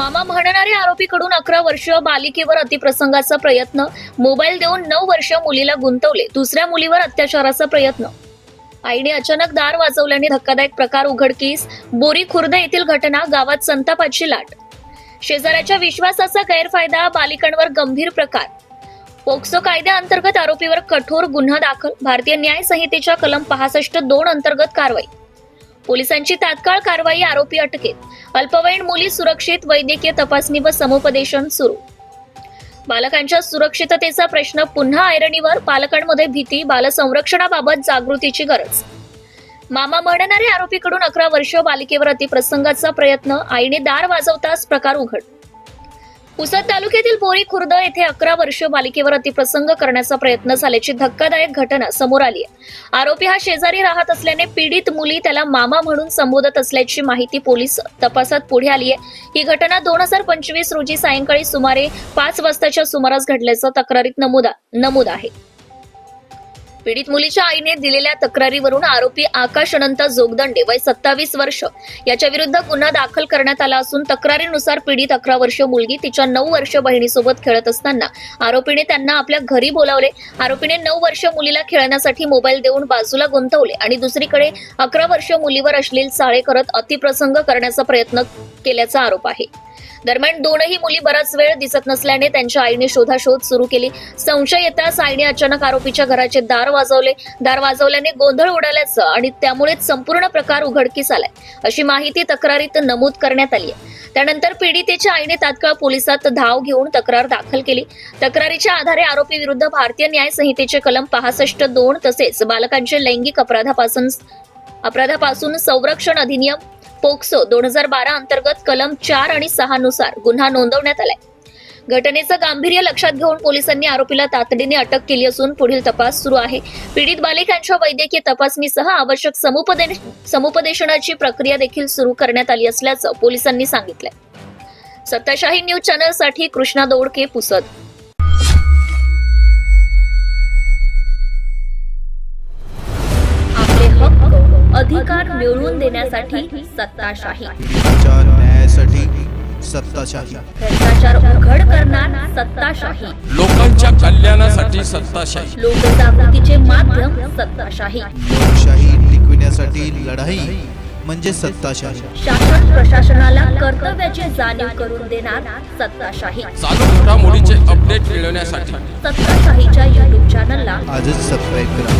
मामा म्हणणारे आरोपीकडून 11 वर्ष बालिकेवर अतिप्रसंगाचा प्रयत्न, मोबाईल देऊन 9 वर्ष मुलीला गुंतवले, दुसऱ्या मुलीवर अत्याचाराचा प्रयत्न. आईने अचानक दार वाजवल्याने धक्कादायक प्रकार उघडकीस, बोरी खुर्द येथील घटना, गावात संतापाची लाट. शेजाऱ्याच्या विश्वासाचा गैरफायदा, बालिकांवर गंभीर प्रकार. पोक्सो कायद्याअंतर्गत आरोपीवर कठोर गुन्हा दाखल, भारतीय न्याय संहितेच्या कलम 65(2) अंतर्गत कारवाई. पोलिसांची तात्काळ कारवाई, आरोपी अटकेत. अल्पवयीन मुली सुरक्षित, वैद्यकीय तपासणी व समुपदेशन सुरू. बालकांच्या सुरक्षिततेचा प्रश्न पुन्हा ऐरणीवर, पालकांमध्ये भीती, बालसंरक्षणाबाबत जागृतीची गरज. मामा म्हणणारे आरोपीकडून 11 वर्ष बालिकेवर अतिप्रसंगाचा प्रयत्न, आईने दार वाजवताच प्रकार उघड. पुसद तालुक्यातील बोरी खुर्द येथे 11 वर्ष बालिकेवर अतिप्रसंग करण्याचा प्रयत्न झाल्याची धक्कादायक घटना समोर आली आहे. आरोपी हा शेजारी राहत असल्याने पीडित मुली त्याला मामा म्हणून संबोधत असल्याची माहिती पोलीस तपासात पुढे आली आहे. ही घटना 2025 रोजी सायंकाळी सुमारे 5 वाजताच्या सुमारास घडल्याचं तक्रारीत नमूद आहे. पीडित मुलीच्या आईने दिलेल्या तक्रारीवरून आरोपी आकाश अनंत जोगदंडे, वय 27 वर्ष, याच्या विरुद्ध गुन्हा दाखल करण्यात आला असून तक्रारीनुसार पीडित 11 वर्ष मुलगी तिच्या 9 वर्ष बहिणीसोबत खेळत असताना आरोपीने त्यांना आपल्या घरी बोलावले. आरोपीने 9 वर्ष मुलीला खेळण्यासाठी मोबाईल देऊन बाजूला गुंतवले आणि दुसरीकडे 11 वर्ष मुलीवर अश्लील चाळे करत अतिप्रसंग करण्याचा प्रयत्न केल्याचा आरोप आहे. दरम्यान दोनही मुली बराच वेळ दिसत नसल्याने त्यांच्या आईने शोधाशोध सुरू केली. संशय येताच आईने अचानक आरोपीच्या घराचे दार वाजवले. दार वाजवल्याने गोंधळ उडाल्याचं आणि त्यामुळेच संपूर्ण प्रकार उघडकीस आलाय, अशी माहिती तक्रारीत नमूद करण्यात आली आहे. त्यानंतर पीडितेच्या आईने तात्काळ पोलिसात धाव घेऊन तक्रार दाखल केली. तक्रारीच्या आधारे आरोपी विरुद्ध भारतीय न्याय संहितेचे कलम 65(2) तसेच बालकांचे लैंगिक अपराधापासून संरक्षण अधिनियम पोक्सो 2012 अंतर्गत कलम 4 आणि 6 नुसार गुन्हा नोंदवण्यात आलाय. घटनेचं गांभीर्य लक्षात घेऊन पोलिसांनी आरोपीला तातडीने अटक केली असून पुढील तपास सुरू आहे. पीडित बालिकांच्या वैद्यकीय तपासणीसह आवश्यक समुपदेशनाची प्रक्रिया देखील सुरू करण्यात आली असल्याचं पोलिसांनी सांगितलंय. सत्ताशाही न्यूज चॅनलसाठी कृष्णा दोडके, पुसद. आपले हक्क अधिकार मिळवून देण्यासाठी सत्ताशाही, न्यायासाठी सत्ताशाही, भ्रष्टाचार उघड करणार सत्ताशाही, लोकांच्या कल्याणासाठी सत्ताशाही, लोकजागृतीचे माध्यम सत्ताशाही, लोकशाही टिकविण्यासाठी लढाई म्हणजे सत्ताशाही, शासन प्रशासनाला कर्तव्याची जाणीव करून देणार सत्ताशाही. चालू घडामोडीचे अपडेट मिळवण्यासाठी सत्ताशाहीच्या YouTube चॅनलला आजच सबस्क्राईब करा.